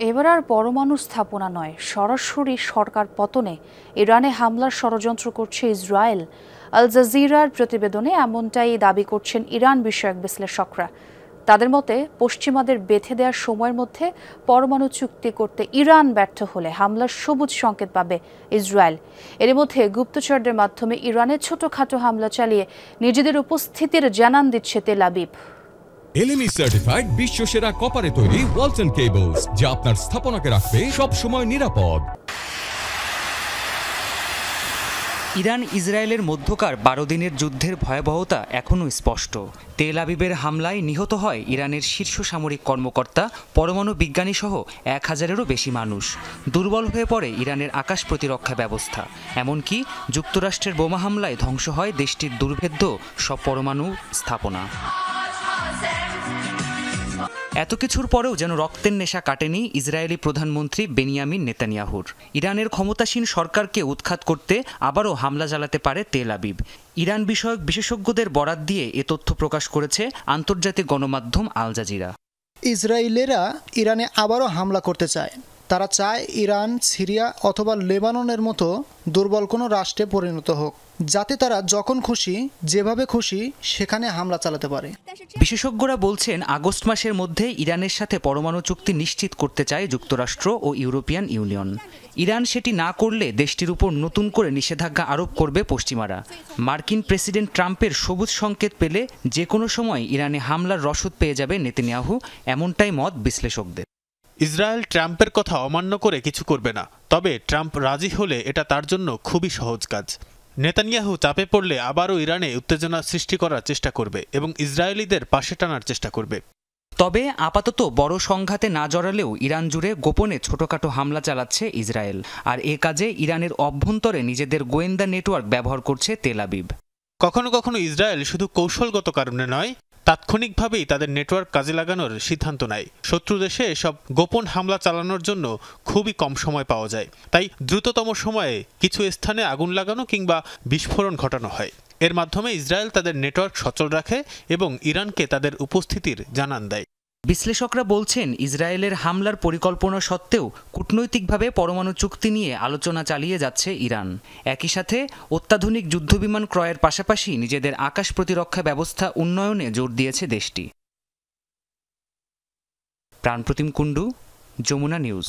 এবার আর পরমাণু স্থাপনা নয়, সরাসরি সরকার পতনে ইরানে হামলার ষড়যন্ত্র করছে ইসরায়েল। আল জাজিরার প্রতিবেদনে এমনটাই দাবি করছেন ইরান বিষয়ক বিশ্লেষকরা। তাদের মতে, পশ্চিমাদের বেঁধে দেওয়ার সময়ের মধ্যে পরমাণু চুক্তি করতে ইরান ব্যর্থ হলে হামলার সবুজ সংকেত পাবে ইসরায়েল। এর মধ্যে গুপ্তচরদের মাধ্যমে ইরানে ছোটখাটো হামলা চালিয়ে নিজেদের উপস্থিতির জানান দিচ্ছে তেল আবিব। এলএমই সার্টিফাইড বিশ্বসেরা কপারে তৈরি ওয়ালটন কেবলস, যা আপনার স্থাপনাকে রাখবে সব সময় নিরাপদ। ইরান ইসরায়েলের মধ্যকার 12 দিনের যুদ্ধের ভয়াবহতা এখনও স্পষ্ট। তেল আবিবের হামলায় নিহত হয় ইরানের শীর্ষ সামরিক কর্মকর্তা, পরমাণু বিজ্ঞানী সহ 1000-এরও বেশি মানুষ। দুর্বল হয়ে পড়ে ইরানের আকাশ প্রতিরক্ষা ব্যবস্থা। এমনকি যুক্তরাষ্ট্রের বোমা হামলায় ধ্বংস হয় দেশটির দুর্ভেদ্য সব পরমাণু স্থাপনা। এত কিছুর পরেও যেন রক্তের নেশা কাটেনি ইসরায়েলি প্রধানমন্ত্রী বেনিয়ামিন নেতানিয়াহুর। ইরানের ক্ষমতাসীন সরকারকে উৎখাত করতে আবারও হামলা চালাতে পারে তেল আবিব। ইরান বিষয়ক বিশেষজ্ঞদের বরাত দিয়ে এ তথ্য প্রকাশ করেছে আন্তর্জাতিক গণমাধ্যম আল জাজিরা। ইসরায়েলিরা ইরানে আবারও হামলা করতে চায়। তারা চায় ইরান, সিরিয়া অথবা লেবাননের মতো দুর্বল কোনো রাষ্ট্রে পরিণত হোক, যাতে তারা যখন খুশি, যেভাবে খুশি সেখানে হামলা চালাতে পারে। বিশেষজ্ঞরা বলছেন, আগস্ট মাসের মধ্যে ইরানের সাথে পরমাণু চুক্তি নিশ্চিত করতে চায় যুক্তরাষ্ট্র ও ইউরোপিয়ান ইউনিয়ন। ইরান সেটি না করলে দেশটির উপর নতুন করে নিষেধাজ্ঞা আরোপ করবে পশ্চিমারা। মার্কিন প্রেসিডেন্ট ট্রাম্পের সবুজ সংকেত পেলে যে কোনো সময় ইরানে হামলার রসদ পেয়ে যাবে নেতানিয়াহু, এমনটাই মত বিশ্লেষকদের। ইসরায়েল ট্রাম্পের কথা অমান্য করে কিছু করবে না, তবে ট্রাম্প রাজি হলে এটা তার জন্য খুবই সহজ কাজ। নেতানিয়াহু চাপে পড়লে আবারও ইরানে উত্তেজনা সৃষ্টি করার চেষ্টা করবে এবং ইসরায়েলিদের পাশে টানার চেষ্টা করবে। তবে আপাতত বড় সংঘাতে না জড়ালেও ইরান জুড়ে গোপনে ছোটখাটো হামলা চালাচ্ছে ইসরায়েল। আর এ কাজে ইরানের অভ্যন্তরে নিজেদের গোয়েন্দা নেটওয়ার্ক ব্যবহার করছে তেল আবিব। কখনো কখনো ইসরায়েল শুধু কৌশলগত কারণে নয়, তাৎক্ষণিকভাবেই তাদের নেটওয়ার্ক কাজে লাগানোর সিদ্ধান্ত নেয়। শত্রু দেশে এসব গোপন হামলা চালানোর জন্য খুবই কম সময় পাওয়া যায়, তাই দ্রুততম সময়ে কিছু স্থানে আগুন লাগানো কিংবা বিস্ফোরণ ঘটানো হয়। এর মাধ্যমে ইসরায়েল তাদের নেটওয়ার্ক সচল রাখে এবং ইরানকে তাদের উপস্থিতির জানান দেয়। বিশ্লেষকরা বলছেন, ইসরায়েলের হামলার পরিকল্পনা সত্ত্বেও কূটনৈতিকভাবে পরমাণু চুক্তি নিয়ে আলোচনা চালিয়ে যাচ্ছে ইরান। একই সাথে অত্যাধুনিক যুদ্ধবিমান ক্রয়ের পাশাপাশি নিজেদের আকাশ প্রতিরক্ষা ব্যবস্থা উন্নয়নে জোর দিয়েছে দেশটি। প্রাণপ্রতিম কুণ্ডু, যমুনা নিউজ।